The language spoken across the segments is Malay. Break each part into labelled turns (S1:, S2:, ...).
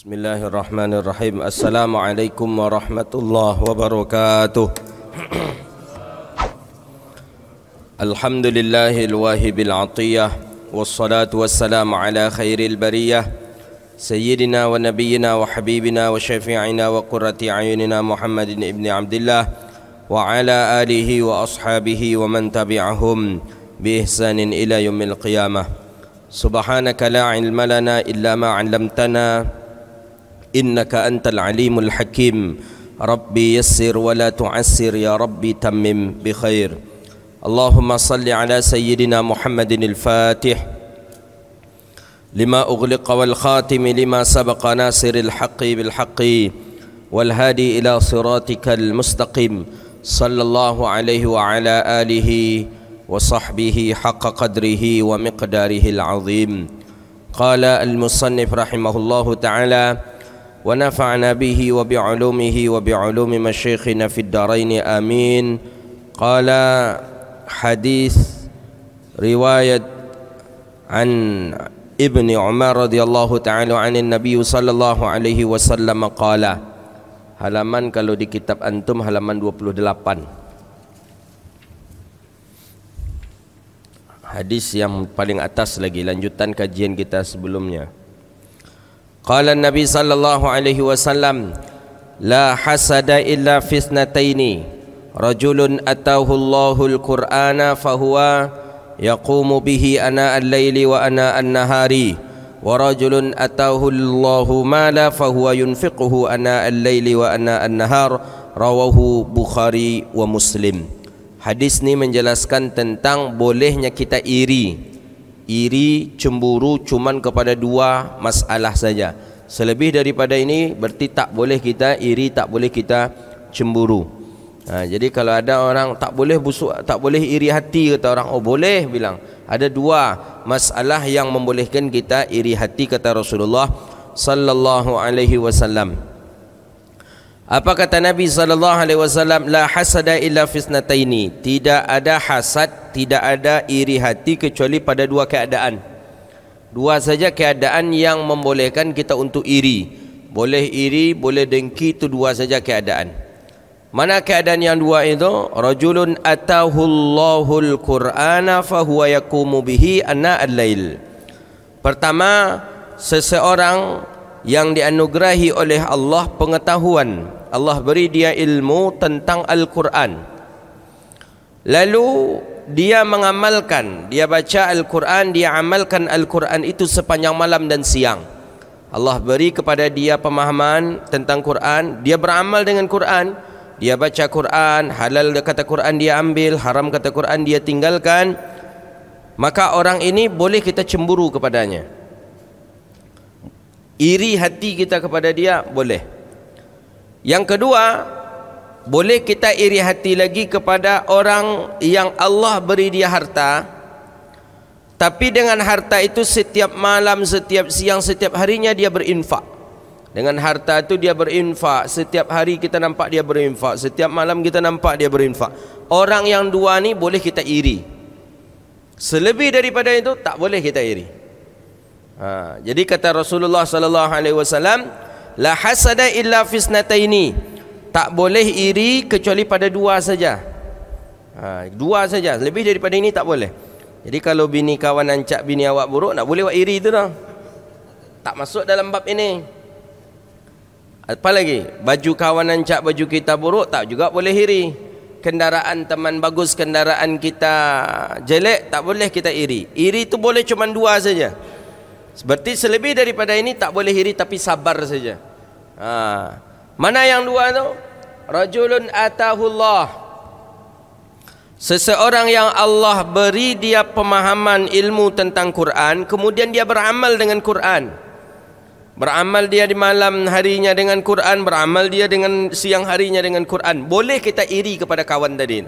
S1: Bismillahirrahmanirrahim. Assalamualaikum warahmatullahi wabarakatuh. Alhamdulillahil wahibil atiyah, wassalatu wassalamu ala khairil bariyah, sayyidina wa nabiyyina wa habibina wa syafi'ina wa qurrati ayunina Muhammadin ibni Abdillah wa ala alihi wa ashabihi wa man tabi'ahum bi ihsanin ila yaumil qiyamah. Subhanaka la ilma lana illa ma 'allamtana innaka antal alimul hakim. Rabbi yassir wa la tu'assir, ya Rabbi tammim bi khair. Allahumma salli ala sayyidina Muhammadin al-Fatih lima ughliqa wal khatim lima sabaqa nasiril haqqi bil haqqi wal hadi ila siratikal mustaqim. Sallallahu alaihi wa ala alihi wa sahbihi haqqa qadrihi wa miqdarihi al-azim. Qala al-musannif rahimahullahu ta'ala wa nafa'na bihi wa bi'ulumihi wa bi'ulumi masyayikhina fid darain amin. Qala hadis riwayat an Ibni Umar radhiyallahu ta'ala anin Nabi sallallahu alaihi wasallam qala. Halaman kalau di kitab antum halaman 28. Hadis yang paling atas lagi, lanjutan kajian kita sebelumnya. Qala Nabi sallallahu alaihi wasallam, la hasada illa fisnataini, rajulun atahu Allahul Qur'ana fahuwa yaqumu bihi ana al-laili wa ana an-nahari, wa rajulun atahu Allahu mala fahuwa yunfiquhu ana al-laili wa ana an-nahar. Rawahu Bukhari wa Muslim. Hadis ni menjelaskan tentang bolehnya kita iri, cemburu cuman kepada dua masalah saja. Selebih daripada ini berarti tak boleh kita iri, tak boleh kita cemburu. Jadi kalau ada orang tak boleh busuk, tak boleh iri hati, kata orang, oh boleh, bilang ada dua masalah yang membolehkan kita iri hati, kata Rasulullah sallallahu alaihi wasallam. Apa kata Nabi sallallahu alaihi wasallam? La hasada illa fisnataini. Tidak ada hasad, tidak ada iri hati kecuali pada dua keadaan. Dua saja keadaan yang membolehkan kita untuk iri. Boleh iri, boleh dengki, itu dua saja keadaan. Mana keadaan yang dua itu? Rajulun atahullahul Qur'ana fahuwa yaqumu bihi ana al-lail. Pertama, seseorang yang dianugerahi oleh Allah pengetahuan, Allah beri dia ilmu tentang Al-Quran, lalu dia mengamalkan, dia baca Al-Quran, dia amalkan Al-Quran itu sepanjang malam dan siang. Allah beri kepada dia pemahaman tentang Quran, dia beramal dengan Quran, dia baca Quran, halal kata Quran dia ambil, haram kata Quran dia tinggalkan. Maka orang ini boleh kita cemburu kepadanya, iri hati kita kepada dia, boleh. Yang kedua, boleh kita iri hati lagi kepada orang yang Allah beri dia harta, tapi dengan harta itu setiap malam, setiap siang, setiap harinya dia berinfak. Dengan harta itu dia berinfak, setiap hari kita nampak dia berinfak, setiap malam kita nampak dia berinfak. Orang yang dua ni boleh kita iri. Selebih daripada itu tak boleh kita iri. Jadi kata Rasulullah sallallahu alaihi wasallam, la hasada illa fisnataini. Tak boleh iri kecuali pada dua saja. Dua saja, lebih daripada ini tak boleh. Jadi kalau bini kawan ancak bini awak buruk, nak boleh awak iri tu dah. Tak masuk dalam bab ini. Apa lagi? Baju kawan ancak baju kita buruk, tak juga boleh iri. Kendaraan teman bagus, kendaraan kita jelek, tak boleh kita iri. Iri tu boleh cuma dua saja. Seperti selebih daripada ini tak boleh iri, tapi sabar saja. Mana yang dua tu? Rajulun atahullah, seseorang yang Allah beri dia pemahaman ilmu tentang Quran, kemudian dia beramal dengan Quran. Beramal dia di malam harinya dengan Quran, beramal dia dengan siang harinya dengan Quran. Boleh kita iri kepada kawan tadi.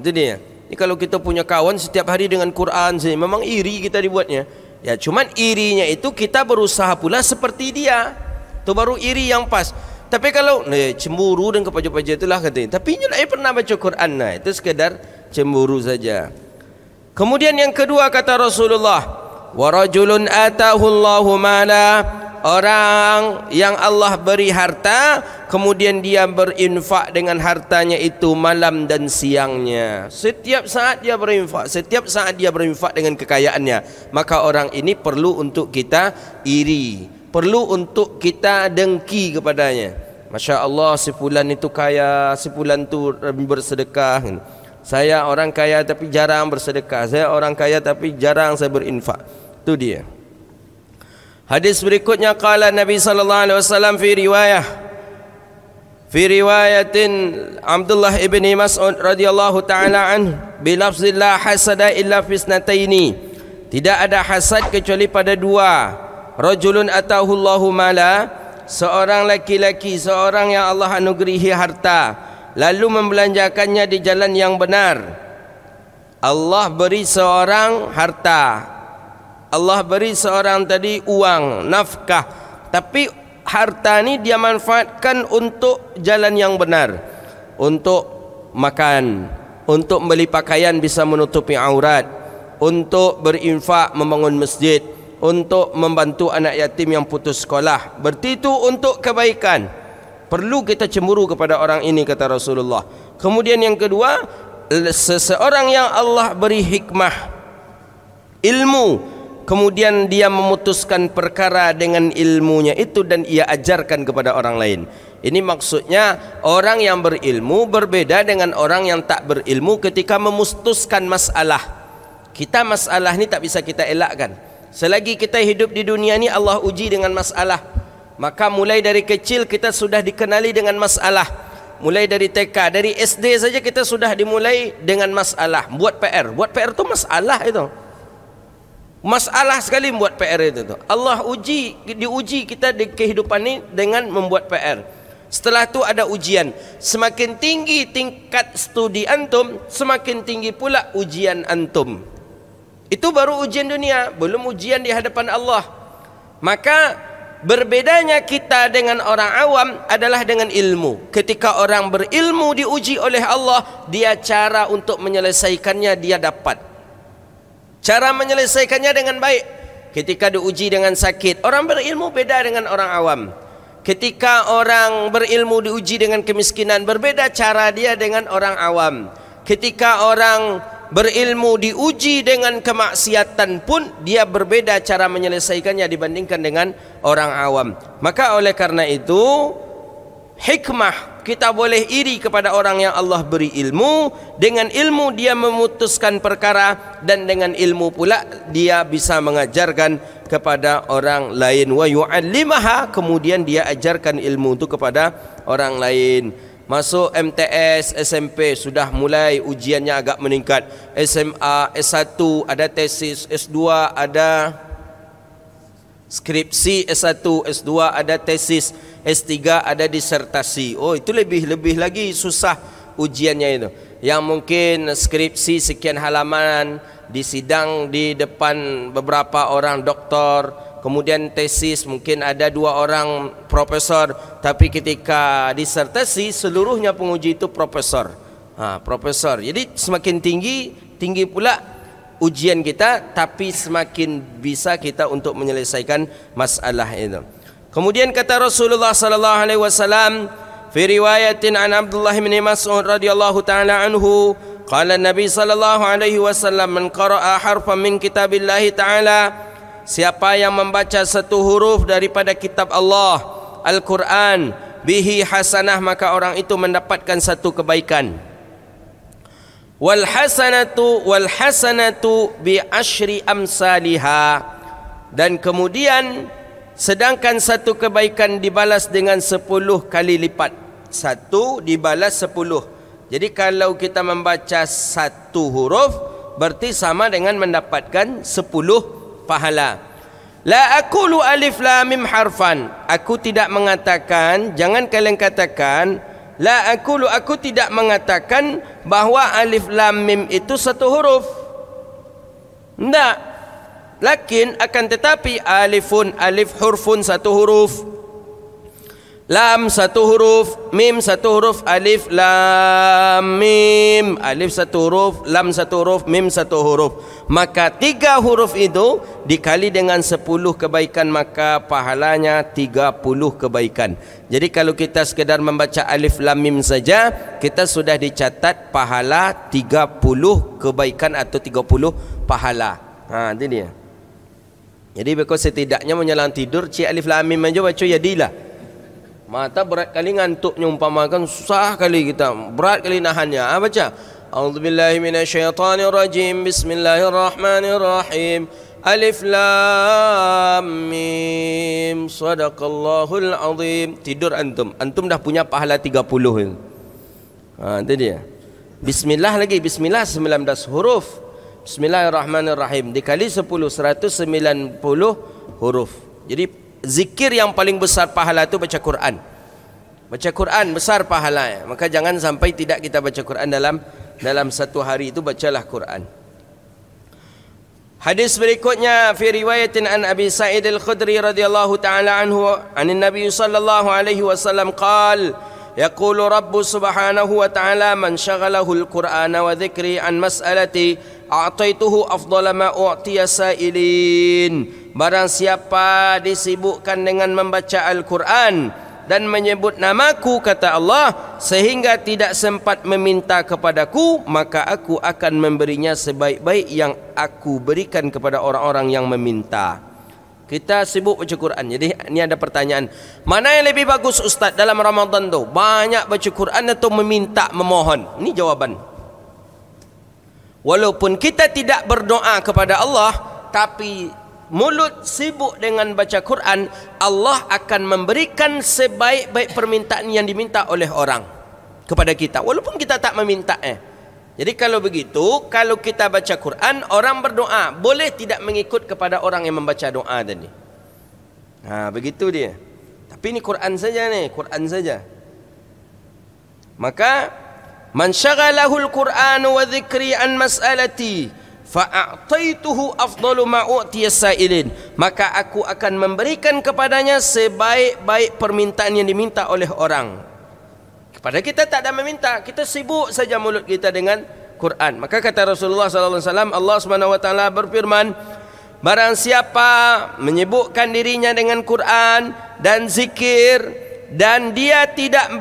S1: Itu dia. Ini kalau kita punya kawan setiap hari dengan Quran saja, memang iri kita dibuatnya. Ya, cuman irinya itu kita berusaha pula seperti dia. Itu baru iri yang pas. Tapi kalau cemburu dan kepaja-paja itulah katanya, tapi dia pernah baca Quran, itu sekedar cemburu saja. Kemudian yang kedua kata Rasulullah, wa rajulun atahu Allahu mala orang yang Allah beri harta, kemudian dia berinfak dengan hartanya itu malam dan siangnya. Setiap saat dia berinfak, setiap saat dia berinfak dengan kekayaannya. Maka orang ini perlu untuk kita iri, perlu untuk kita dengki kepadanya. Masya Allah, si fulan itu kaya, si fulan itu bersedekah. Saya orang kaya tapi jarang bersedekah, saya orang kaya tapi jarang saya berinfak. Itu dia. Hadis berikutnya, qala Nabi sallallahu alaihi wasallam fi riwayatin Abdullah ibn Mas'ud radhiyallahu taala anhu bi lafzi la hasada illa fi isnataini. Tidak ada hasad kecuali pada dua. Rajulun atahu Allahu mala, seorang laki-laki, seorang yang Allah anugerahi harta, lalu membelanjakannya di jalan yang benar. Allah beri seorang harta, Allah beri seorang tadi uang, nafkah, tapi harta ni dia manfaatkan untuk jalan yang benar, untuk makan, untuk beli pakaian bisa menutupi aurat, untuk berinfak membangun masjid, untuk membantu anak yatim yang putus sekolah. Berarti itu untuk kebaikan. Perlu kita cemburu kepada orang ini, kata Rasulullah. Kemudian yang kedua, seseorang yang Allah beri hikmah, ilmu, kemudian dia memutuskan perkara dengan ilmunya itu dan ia ajarkan kepada orang lain. Ini maksudnya orang yang berilmu berbeda dengan orang yang tak berilmu ketika memutuskan masalah. Kita masalah ni tak bisa kita elakkan. Selagi kita hidup di dunia ni, Allah uji dengan masalah. Maka mulai dari kecil kita sudah dikenali dengan masalah. Mulai dari TK, dari SD saja kita sudah dimulai dengan masalah. Buat PR tu masalah itu. Masalah sekali membuat PR itu. Allah diuji kita di kehidupan ini dengan membuat PR. Setelah itu ada ujian. Semakin tinggi tingkat studi antum, semakin tinggi pula ujian antum. Itu baru ujian dunia, belum ujian di hadapan Allah. Maka berbedanya kita dengan orang awam adalah dengan ilmu. Ketika orang berilmu diuji oleh Allah, dia cara untuk menyelesaikannya dia dapat. Cara menyelesaikannya dengan baik. Ketika diuji dengan sakit, orang berilmu beda dengan orang awam. Ketika orang berilmu diuji dengan kemiskinan, berbeda cara dia dengan orang awam. Ketika orang berilmu diuji dengan kemaksiatan pun, dia berbeda cara menyelesaikannya dibandingkan dengan orang awam. Maka oleh karena itu, hikmah, kita boleh iri kepada orang yang Allah beri ilmu. Dengan ilmu dia memutuskan perkara, dan dengan ilmu pula dia bisa mengajarkan kepada orang lain. Wa yu'allimaha, kemudian dia ajarkan ilmu itu kepada orang lain. Masuk MTS, SMP sudah mulai ujiannya agak meningkat. SMA, S1 ada tesis, S2 ada skripsi, S1, S2 ada tesis, S3 ada disertasi. Oh, itu lebih lagi susah ujiannya itu. Yang mungkin skripsi sekian halaman, disidang di depan beberapa orang doktor, kemudian tesis mungkin ada 2 orang profesor, tapi ketika disertasi seluruhnya penguji itu profesor. Profesor. Jadi semakin tinggi pula ujian kita, tapi semakin bisa kita untuk menyelesaikan masalah itu. Kemudian kata Rasulullah sallallahu alaihi wasallam fi riwayatin an Abdullah bin Mas'ud radhiyallahu taala anhu, qala Nabi sallallahu alaihi wasallam, man qara'a harfan min kitabillahi taala, siapa yang membaca satu huruf daripada kitab Allah Al-Quran, bihi hasanah, maka orang itu mendapatkan satu kebaikan. Wal hasanatu bi asyri amsalihha, dan kemudian sedangkan satu kebaikan dibalas dengan 10 kali lipat. Satu dibalas 10. Jadi kalau kita membaca satu huruf, berarti sama dengan mendapatkan 10 pahala. La aqulu alif lam mim harfan, aku tidak mengatakan, jangan kalian katakan la aqulu, aku tidak mengatakan bahawa alif lam mim itu satu huruf. Tidak. Lakin akan tetapi alifun, alif hurfun satu huruf. Lam satu huruf, mim satu huruf, alif lam mim. Alif satu huruf, lam satu huruf, mim satu huruf. Maka 3 huruf itu dikali dengan 10 kebaikan, maka pahalanya 30 kebaikan. Jadi kalau kita sekadar membaca alif lam mim saja, kita sudah dicatat pahala 30 kebaikan atau 30 pahala. Itu dia. Jadi because setidaknya menjelang tidur cik alif lam mim aja baca jadilah. Mata berat kali ngantuknya, umpamakan susah kali kita, berat kali nahannya. Baca A'udzubillahi minasyaitonirrajim, Bismillahirrahmanirrahim, Alif Lam Mim, Sadaqallahul Azim. Tidur antum dah punya pahala 30 itu. Itu dia. Bismillah lagi, Bismillah 19 huruf, Bismillahirrahmanirrahim dikali 10, 190 huruf. Jadi zikir yang paling besar pahala itu baca Quran. Baca Quran besar pahalanya. Maka jangan sampai tidak kita baca Quran dalam satu hari itu, bacalah Quran. Hadis berikutnya fi riwayatin an Abi Sa'id Al-Khudri radhiyallahu ta'ala anhu anin Nabi sallallahu alaihi wasallam qala yaqulu Rabbu subhanahu wa ta'ala man syaghalahu al-Qur'ana wa dhikri an mas'alati a'taituhu afdala ma u'tiya sa'ilin. Barang siapa disibukkan dengan membaca Al-Quran dan menyebut namaku, kata Allah, sehingga tidak sempat meminta kepadaku, maka aku akan memberinya sebaik-baik yang aku berikan kepada orang-orang yang meminta. Kita sibuk baca Quran. Jadi ini ada pertanyaan, mana yang lebih bagus Ustaz dalam Ramadan tu? Banyak baca Quran atau meminta, memohon? Ini jawaban. Walaupun kita tidak berdoa kepada Allah, tapi mulut sibuk dengan baca Quran, Allah akan memberikan sebaik-baik permintaan yang diminta oleh orang kepada kita, walaupun kita tak meminta. Jadi kalau begitu, kalau kita baca Quran, orang berdoa, boleh tidak mengikut kepada orang yang membaca doa tadi. Begitu dia. Tapi ini Quran saja nih, Quran saja. Maka man syaghalahul Qur'an wa dzikri an mas'alati fa'ataituhu afdalu ma u'tiya sa'ilin, maka aku akan memberikan kepadanya sebaik-baik permintaan yang diminta oleh orang. Kepada kita tak ada meminta, kita sibuk saja mulut kita dengan Quran. Maka kata Rasulullah sallallahu alaihi wasallam, Allah Subhanahu wa taala berfirman, barang siapa menyibukkan dirinya dengan Quran dan zikir dan dia tidak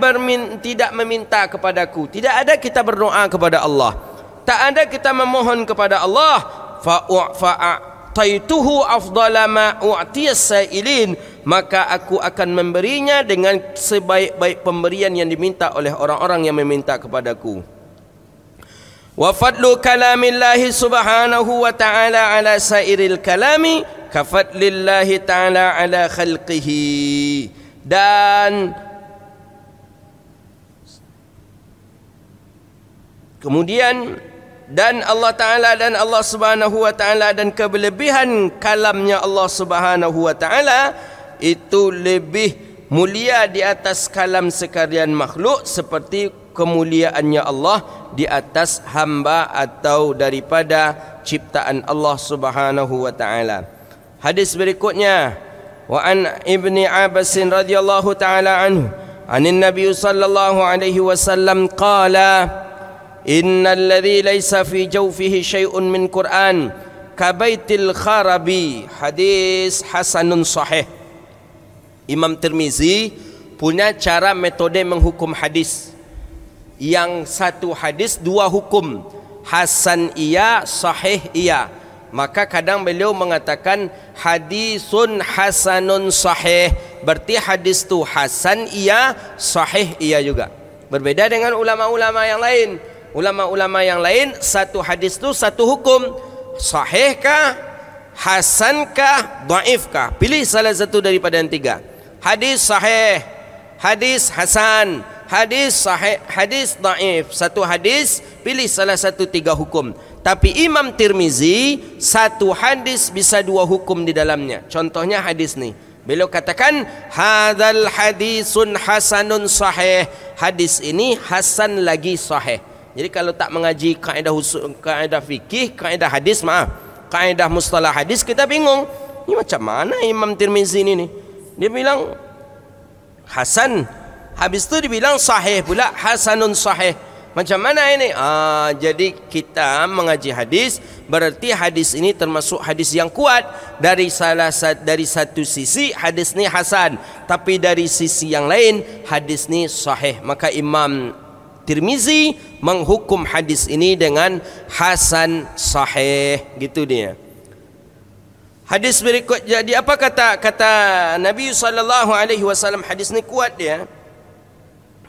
S1: meminta kepadaku, tidak ada kita berdoa kepada Allah, tak ada kita memohon kepada Allah, fa'ataituhu afdala ma u'tiya sa'ilin, maka aku akan memberinya dengan sebaik-baik pemberian yang diminta oleh orang-orang yang meminta kepadaku. Wa fadlu kalamillahi subhanahu wa ta'ala ala sairil kalami ka fadlillahi ta'ala ala khalqihi. Dan kemudian dan Allah Ta'ala dan Allah Subhanahu wa Ta'ala dan kelebihan kalamnya Allah Subhanahu wa Ta'ala itu lebih mulia di atas kalam sekalian makhluk, seperti kemuliaannya Allah di atas hamba atau daripada ciptaan Allah Subhanahu wa Ta'ala. Hadis berikutnya, wa an Ibni Abbas radhiyallahu ta'ala anhu anin Nabi sallallahu alaihi wasallam qala innal ladzi laisa fi jawfihi syai'un min Qur'an kabaitil kharabi. Hadis hasanun sahih. Imam Tirmizi punya cara metode menghukum hadis. Yang satu hadis dua hukum, hasan iya, sahih iya. Maka kadang beliau mengatakan hadisun hasanun sahih, berarti hadis tu hasan iya, sahih iya juga. Berbeda dengan ulama-ulama yang lain. Ulama-ulama yang lain satu hadis tu satu hukum, sahih kah, hasan kah, dhaif kah, pilih salah satu daripada yang tiga. Hadis sahih, hadis hasan, hadis sahih, hadis dhaif. Satu hadis pilih salah satu tiga hukum. Tapi Imam Tirmizi satu hadis bisa dua hukum di dalamnya. Contohnya hadis ni, beliau katakan hadzal hadisun hasanun sahih, hadis ini hasan lagi sahih. Jadi kalau tak mengaji kaedah fikih, kaedah hadis, kaedah mustalah hadis, kita bingung. Ini macam mana Imam Tirmizi ini? Dia bilang Hasan. Habis tu dibilang sahih pula, hasanun sahih. Macam mana ini? Jadi kita mengaji hadis, berarti hadis ini termasuk hadis yang kuat. Dari satu sisi hadis ni hasan, tapi dari sisi yang lain hadis ni sahih. Maka Imam Tirmizi menghukum hadis ini dengan hasan sahih. Gitu dia. Hadis berikut, jadi apa kata Nabi SAW, hadis ni kuat dia.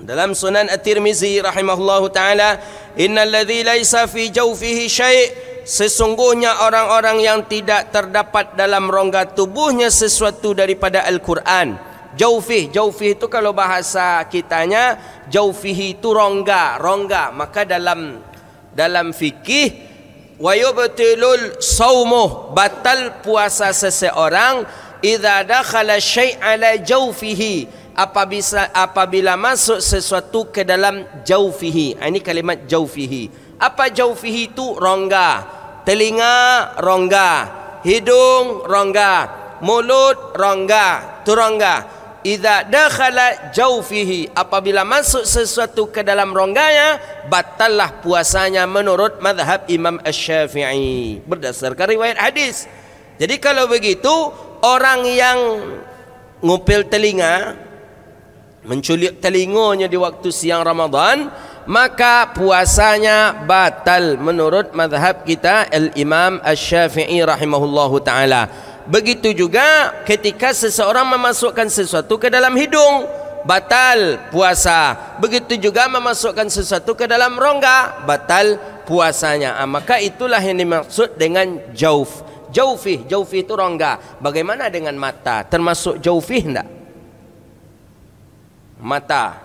S1: Dalam Sunan At-Tirmizi rahimahullahu taala, innal ladzi laisa fi jawfihi syai', sesungguhnya orang-orang yang tidak terdapat dalam rongga tubuhnya sesuatu daripada Al-Quran. Jawfih itu kalau bahasa kitanya, jawfihi itu rongga. Maka dalam fikih, wa yubtilul saumuh, batal puasa seseorang idza dakhala syai' ala jawfihi, apabila masuk sesuatu ke dalam jaufihi. Ini kalimat jaufihi. Apa jaufihi itu? Rongga. Telinga, rongga. Hidung, rongga. Mulut, rongga. Itu rongga. Idza dakhala jaufihi, apabila masuk sesuatu ke dalam rongganya, batallah puasanya menurut mazhab Imam Asy-Syafi'i berdasarkan riwayat hadis. Jadi kalau begitu, orang yang ngupil telinga, menculik telinganya di waktu siang Ramadan, maka puasanya batal menurut mazhab kita Al-Imam Asy-Syafi'i rahimahullahu ta'ala. Begitu juga ketika seseorang memasukkan sesuatu ke dalam hidung, batal puasa. Begitu juga memasukkan sesuatu ke dalam rongga, batal puasanya. Maka itulah yang dimaksud dengan jauf. Jaufih itu rongga. Bagaimana dengan mata? Termasuk jaufih enggak? Mata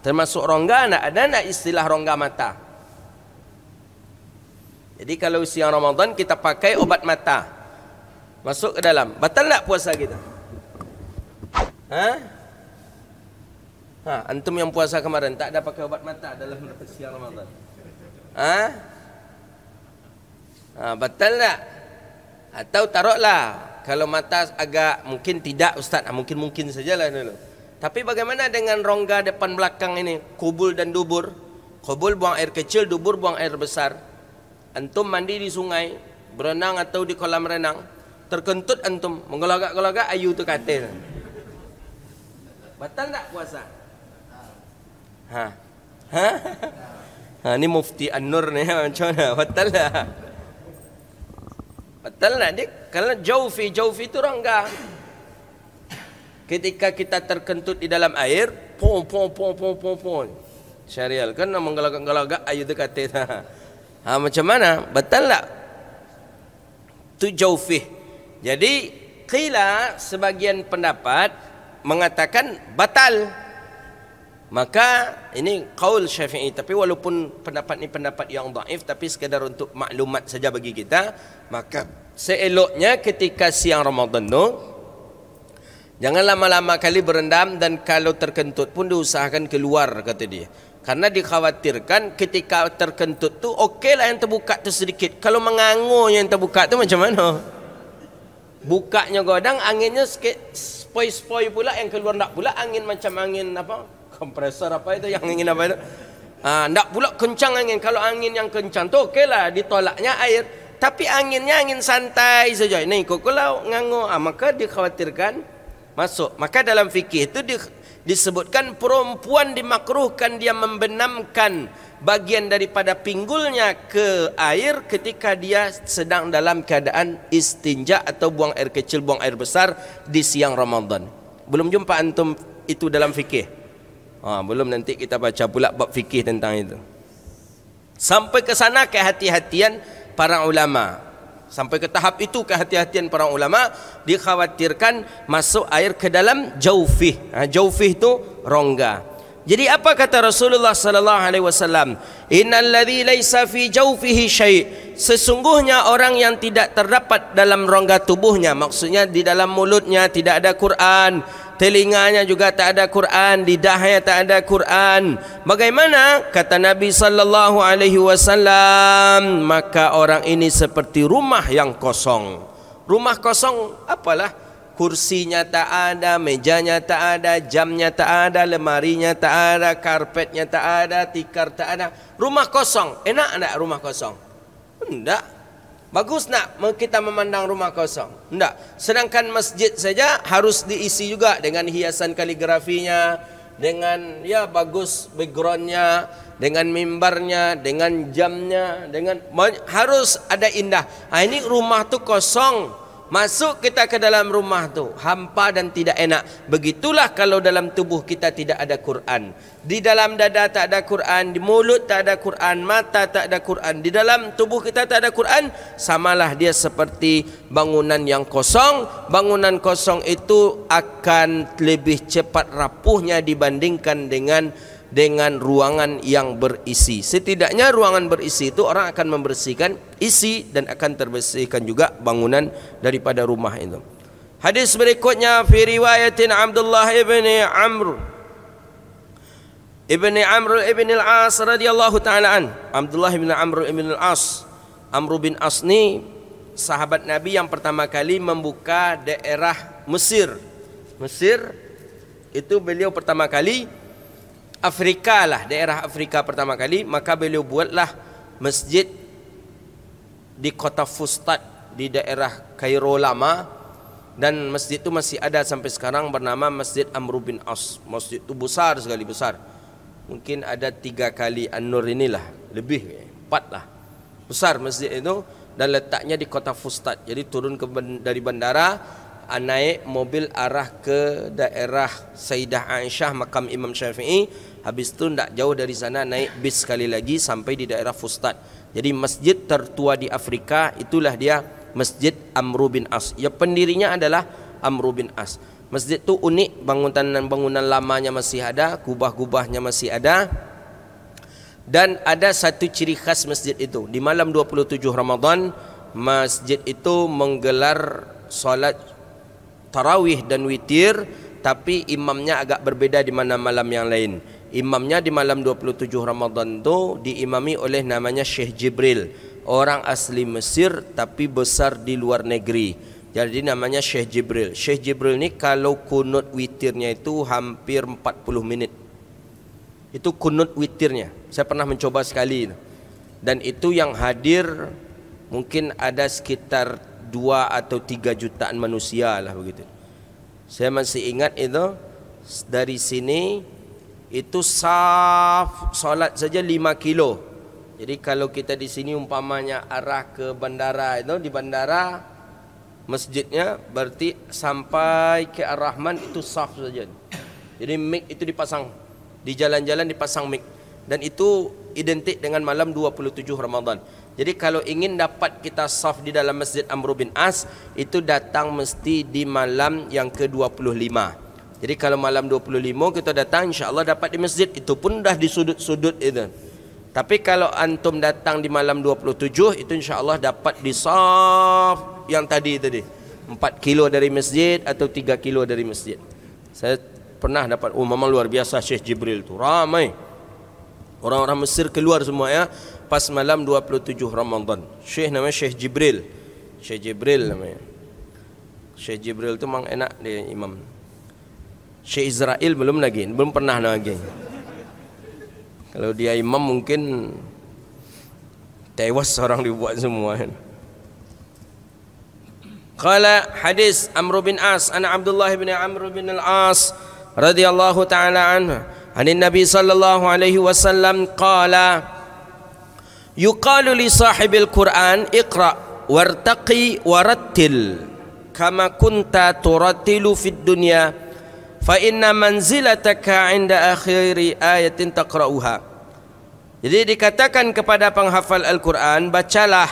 S1: termasuk rongga enggak? Ada enggak istilah rongga mata? Jadi kalau siang Ramadan kita pakai obat mata, masuk ke dalam, batal enggak puasa kita? Antum yang puasa kemarin tak ada pakai obat mata dalam siang Ramadan? Batal enggak? Atau taruhlah kalau mata agak mungkin tidak Ustaz, mungkin sajalah dulu. Tapi bagaimana dengan rongga depan belakang ini? Kubul dan dubur. Kubul buang air kecil, dubur buang air besar. Antum mandi di sungai, berenang atau di kolam renang, terkentut antum, menggelagak-gelagak ayu tu katil. Batal tak puasa? Ini Mufti An-Nur ni macam mana? Batal tak? Batal tak dik? Kalau jaufi itu rongga. Ketika kita terkentut di dalam air, pom. Syarial kan menggelagak-gelagak ayu tu kata. Macam mana? Betul tak? Tu jaufih. Jadi qila, sebagian pendapat mengatakan batal. Maka ini qaul Syafi'i, tapi walaupun pendapat ini pendapat yang dhaif, tapi sekadar untuk maklumat saja bagi kita, maka seeloknya ketika siang Ramadan tu jangan lama-lama kali berendam, dan kalau terkentut pun diusahakan keluar, kata dia. Karena dikhawatirkan ketika terkentut tu okeylah yang terbuka tu sedikit. Kalau mengangur yang terbuka tu macam mana? Bukanya godang, anginnya sikit spoi-spoi pula, yang keluar tak pula angin macam angin apa? Kompresor apa itu, yang angin apa itu? Tak pula kencang angin. Kalau angin yang kencang tu okeylah, ditolaknya air. Tapi anginnya angin santai saja. Ini kalau ngangur, maka dikhawatirkan masuk. Maka dalam fikih itu disebutkan perempuan dimakruhkan dia membenamkan bagian daripada pinggulnya ke air ketika dia sedang dalam keadaan istinja atau buang air kecil, buang air besar di siang Ramadan. Belum jumpa antum itu dalam fikih? Belum, nanti kita baca pula bab fikih tentang itu. Sampai ke sana kehati-hatian para ulama. Sampai ke tahap itu kehati-hatian para ulama, dikhawatirkan masuk air ke dalam jaufih. Jaufih itu rongga. Jadi apa kata Rasulullah sallallahu alaihi wasallam? Innal ladzi laisa fi jawfihi syai', sesungguhnya orang yang tidak terdapat dalam rongga tubuhnya, maksudnya di dalam mulutnya tidak ada Quran, telinganya juga tak ada Quran, lidahnya tak ada Quran. Bagaimana? Kata Nabi sallallahu alaihi wasallam, maka orang ini seperti rumah yang kosong. Rumah kosong apalah? kursinya tak ada, mejanya tak ada, jamnya tak ada, lemarinya tak ada, karpetnya tak ada, tikar tak ada. Rumah kosong. Enak tak rumah kosong? Tidak. Bagus nak kita memandang rumah kosong? Tidak. Sedangkan masjid saja harus diisi juga dengan hiasan kaligrafinya, dengan ya bagus backgroundnya, dengan mimbarnya, dengan jamnya, dengan harus ada indah. Ini rumah tu kosong. Masuk kita ke dalam rumah tu hampa dan tidak enak. Begitulah kalau dalam tubuh kita tidak ada Quran. Di dalam dada tak ada Quran, di mulut tak ada Quran, mata tak ada Quran, di dalam tubuh kita tak ada Quran, samalah dia seperti bangunan yang kosong. Bangunan kosong itu akan lebih cepat rapuhnya dibandingkan dengan ruangan yang berisi. Setidaknya ruangan berisi itu orang akan membersihkan isi dan akan terbersihkan juga bangunan daripada rumah itu. Hadis berikutnya fi riwayatin Abdullah ibni Amr ibn al-As radhiyallahu taala an. Abdullah ibn Amr ibn al-As. Amr bin As ni sahabat Nabi yang pertama kali membuka daerah Mesir. Mesir itu beliau pertama kali, Afrika lah, daerah Afrika pertama kali, maka beliau buatlah masjid di kota Fustat di daerah Kairo lama, dan masjid itu masih ada sampai sekarang bernama Masjid Amr bin As. Masjid itu besar sekali, besar. Mungkin ada 3 kali An-Nur inilah, lebih 4 lah. Besar masjid itu dan letaknya di kota Fustat. Jadi turun dari bandara, naik mobil arah ke daerah Sayyidah Aisyah, makam Imam Syafi'i. Habis itu tidak jauh dari sana naik bis sekali lagi sampai di daerah Fustat. Jadi masjid tertua di Afrika itulah dia Masjid Amr bin As. Ya, pendirinya adalah Amr bin As. Masjid itu unik, bangunan lamanya masih ada, kubah-kubahnya masih ada. Dan ada satu ciri khas masjid itu. Di malam 27 Ramadan, masjid itu menggelar solat tarawih dan witir, tapi imamnya agak berbeda di mana malam yang lain. Imamnya di malam 27 Ramadan itu diimami oleh namanya Syekh Jibril, orang asli Mesir tapi besar di luar negeri. Jadi namanya Syekh Jibril. Syekh Jibril ni kalau kunut witirnya itu hampir 40 menit. Itu kunut witirnya. Saya pernah mencoba sekali. Dan itu yang hadir mungkin ada sekitar 2 atau 3 jutaan manusia lah begitu. Saya masih ingat itu, dari sini itu saf solat saja 5 kilo. Jadi kalau kita di sini umpamanya arah ke bandara itu, di bandara masjidnya berarti sampai ke Ar-Rahman itu saf saja. Jadi mik itu dipasang di jalan-jalan, dipasang mik, dan itu identik dengan malam 27 Ramadan. Jadi kalau ingin dapat kita saf di dalam Masjid Amr bin As, itu datang mesti di malam yang ke-25. Jadi kalau malam 25 kita datang, insya-Allah dapat di masjid. Itu pun dah di sudut-sudut itu. Tapi kalau antum datang di malam 27, itu insya-Allah dapat di saf yang tadi 4 kilo dari masjid atau 3 kilo dari masjid. Saya pernah dapat, memang luar biasa Syekh Jibril tu, ramai. Orang-orang Mesir keluar semua ya pas malam 27 Ramadan. Syekh namanya Syekh Jibril. Syekh Jibril namanya. Syekh Jibril tu memang enak dia imam. Syekh Israel belum lagi, belum pernah lagi. Kalau dia imam mungkin tewas orang dibuat semua. Qala hadis Amr bin As, ana Abdullah bin Amr bin al-As radhiyallahu taala anhu, anin Nabi sallallahu alaihi wasallam qala yuqalu li sahibil Quran iqra wartaqi warattil kama kunta turattilu fid dunya fa inna manzilataka 'inda akhiri ayatin taqra'uha. Jadi dikatakan kepada penghafal Al-Quran, bacalah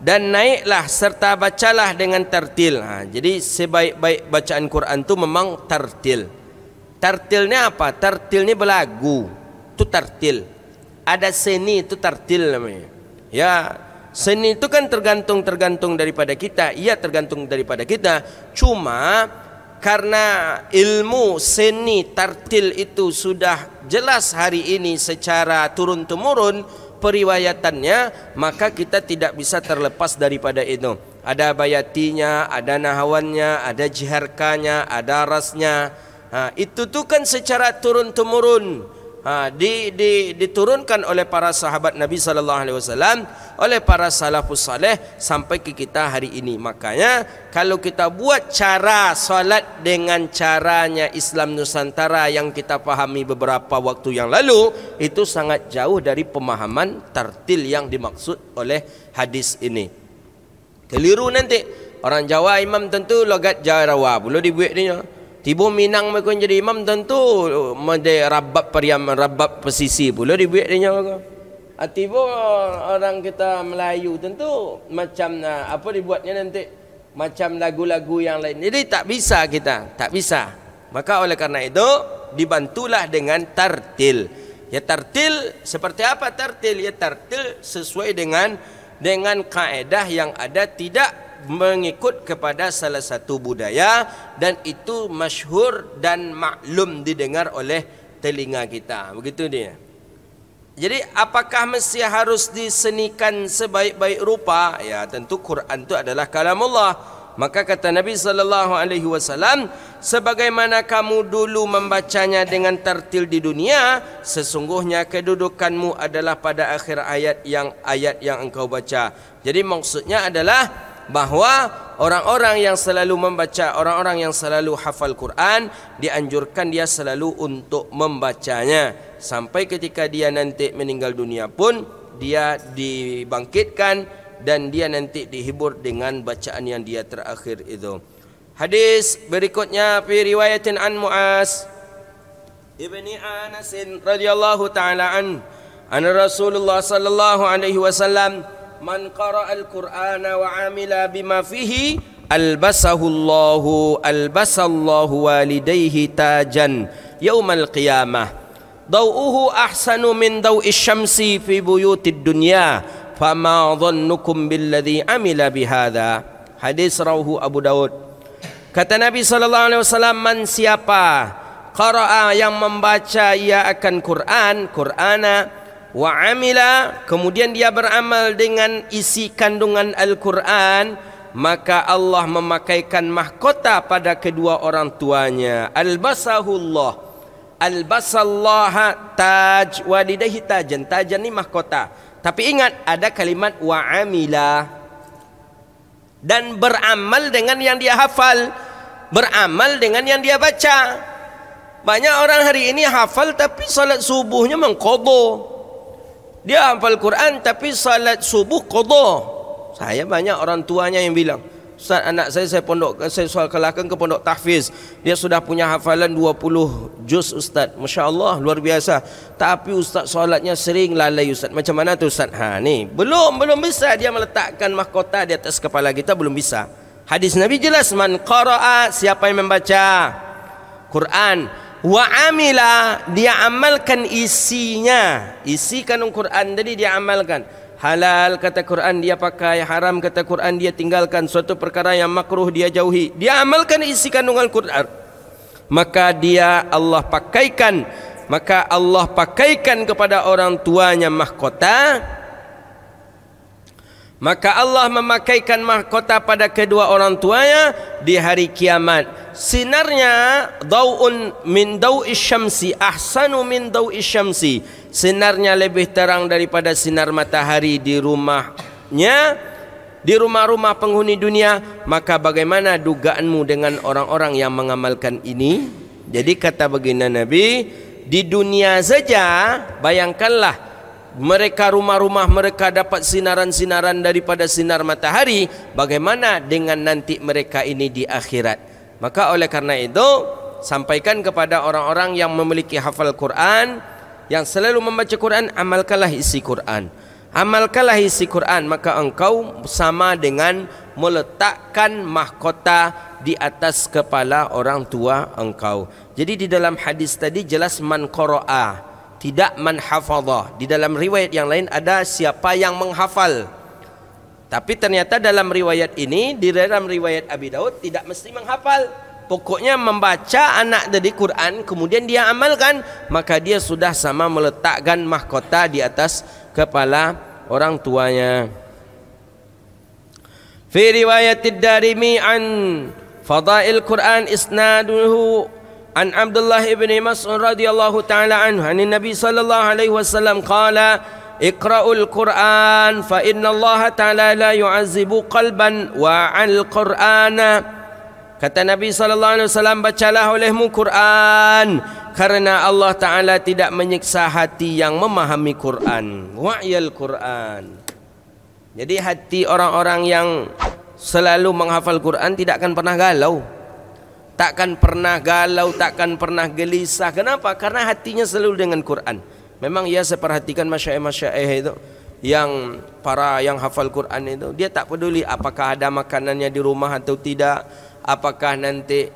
S1: dan naiklah serta bacalah dengan tartil. Jadi sebaik-baik bacaan Quran tu memang tartil. Tartilnya apa? Tartilnya berlagu. Itu tartil. Ada seni, itu tartil namanya. Ya, seni itu kan tergantung daripada kita. Iya, tergantung daripada kita. Cuma karena ilmu seni tartil itu sudah jelas hari ini secara turun-temurun, periwayatannya, maka kita tidak bisa terlepas daripada itu. Ada bayatinya, ada nahawannya, ada jiharkanya, ada rasnya. Itu tu kan secara turun-temurun diturunkan oleh para sahabat Nabi sallallahu alaihi wasallam, oleh para salafus saleh sampai ke kita hari ini. Makanya kalau kita buat cara solat dengan caranya Islam Nusantara yang kita pahami beberapa waktu yang lalu, itu sangat jauh dari pemahaman tartil yang dimaksud oleh hadis ini. Keliru nanti orang Jawa imam tentu logat Jawa pula dibuat dia. Tiba Minang mereka jadi imam tentu mende rabab periam rabab pesisi pula dibuat dia mereka. Tiba orang kita Melayu tentu macam apa dibuatnya nanti macam lagu-lagu yang lain. Jadi tak bisa kita, tak bisa. Maka oleh karena itu dibantulah dengan tartil. Ya tartil seperti apa tartil? Ya tartil sesuai dengan kaedah yang ada, tidak mengikut kepada salah satu budaya, dan itu masyhur dan maklum didengar oleh telinga kita. Begitu dia. Jadi apakah mesti harus disenikan sebaik-baik rupa? Ya tentu Quran itu adalah kalamullah. Maka kata Nabi sallallahu alaihi wasallam, sebagaimana kamu dulu membacanya dengan tartil di dunia, sesungguhnya kedudukanmu adalah pada akhir ayat yang engkau baca. Jadi maksudnya adalah bahawa orang-orang yang selalu membaca, orang-orang yang selalu hafal Quran, dianjurkan dia selalu untuk membacanya sampai ketika dia nanti meninggal dunia pun dia dibangkitkan dan dia nanti dihibur dengan bacaan yang dia terakhir itu. Hadis berikutnya fi riwayatin an Mu'az ibni Anas radhiyallahu taala an Rasulullah sallallahu alaihi wasallam, man qara'a al-Qur'ana wa 'amila bima fihi albasallahu walidayhi tajan yaumal qiyamah daw'uhu ahsanu min daw'is syamsi fi buyutid dunya fama dhannukum billadhi 'amila bihadza. Hadis rawahu Abu Daud. Kata Nabi sallallahu alaihi wasallam, man siapa qara'a yang membaca ia akan Qur'ana wa amila, kemudian dia beramal dengan isi kandungan Al-Quran, maka Allah memakaikan mahkota pada kedua orang tuanya. Albasallah taj walidahi tajan. Tajan ni mahkota. Tapi ingat ada kalimat wa amila, dan beramal dengan yang dia hafal, beramal dengan yang dia baca. Banyak orang hari ini hafal tapi salat subuhnya mengqadha. Dia hafal Quran tapi salat subuh qadha. Saya banyak orang tuanya yang bilang, Ustaz, anak saya soal kelakkan ke pondok tahfiz. Dia sudah punya hafalan 20 juz Ustaz. Masya-Allah, luar biasa. Tapi Ustaz solatnya sering lalai Ustaz. Macam mana tu Ustaz? Ni belum bisa dia meletakkan mahkota di atas kepala kita, belum bisa. Hadis Nabi jelas, man qara'a, siapa yang membaca Quran wa amila, dia amalkan isinya, isi kandung Quran tadi dia amalkan. Halal kata Quran dia pakai, haram kata Quran dia tinggalkan, suatu perkara yang makruh dia jauhi, dia amalkan isi kandungan Quran, maka Allah pakaikan kepada orang tuanya mahkota. Maka Allah memakaikan mahkota pada kedua orang tuanya di hari kiamat. Sinarnya dau'un min dau'is syamsi ahsanu min dau'is syamsi. Sinarnya lebih terang daripada sinar matahari di rumahnya, di rumah-rumah penghuni dunia. Maka bagaimana dugaanmu dengan orang-orang yang mengamalkan ini? Jadi kata baginda Nabi, di dunia saja bayangkanlah mereka, rumah-rumah mereka dapat sinaran-sinaran daripada sinar matahari, bagaimana dengan nanti mereka ini di akhirat? Maka oleh karena itu, sampaikan kepada orang-orang yang memiliki hafal Quran, yang selalu membaca Quran, amalkanlah isi Quran. Amalkanlah isi Quran, maka engkau sama dengan meletakkan mahkota di atas kepala orang tua engkau. Jadi di dalam hadis tadi jelas man qara'a, tidak man hafadha. Di dalam riwayat yang lain ada siapa yang menghafal. Tapi ternyata dalam riwayat ini, di dalam riwayat Abi Daud, tidak mesti menghafal. Pokoknya membaca anak dari Quran kemudian dia amalkan, maka dia sudah sama meletakkan mahkota di atas kepala orang tuanya. Fi riwayat ad-Darimi an fadail Quran isnaduhu an Abdullah ibn Mas'ud radhiyallahu taala anhu an Nabi sallallahu alaihi wasallam qala iqra'ul Quran fa inna Allah taala la yu'azzibu qalban wa al-Qur'ana. Kata Nabi sallallahu alaihi wasallam, bacalah olehmu Quran karena Allah taala tidak menyiksa hati yang memahami Quran. Wa'yal Quran. Jadi hati orang-orang yang selalu menghafal Quran tidak akan pernah galau. Takkan pernah galau, takkan pernah gelisah. Kenapa? Karena hatinya selalu dengan Quran. Memang ya, saya perhatikan masyaikh-masyaikh itu yang para yang hafal Quran itu, dia tak peduli apakah ada makanannya di rumah atau tidak, apakah nanti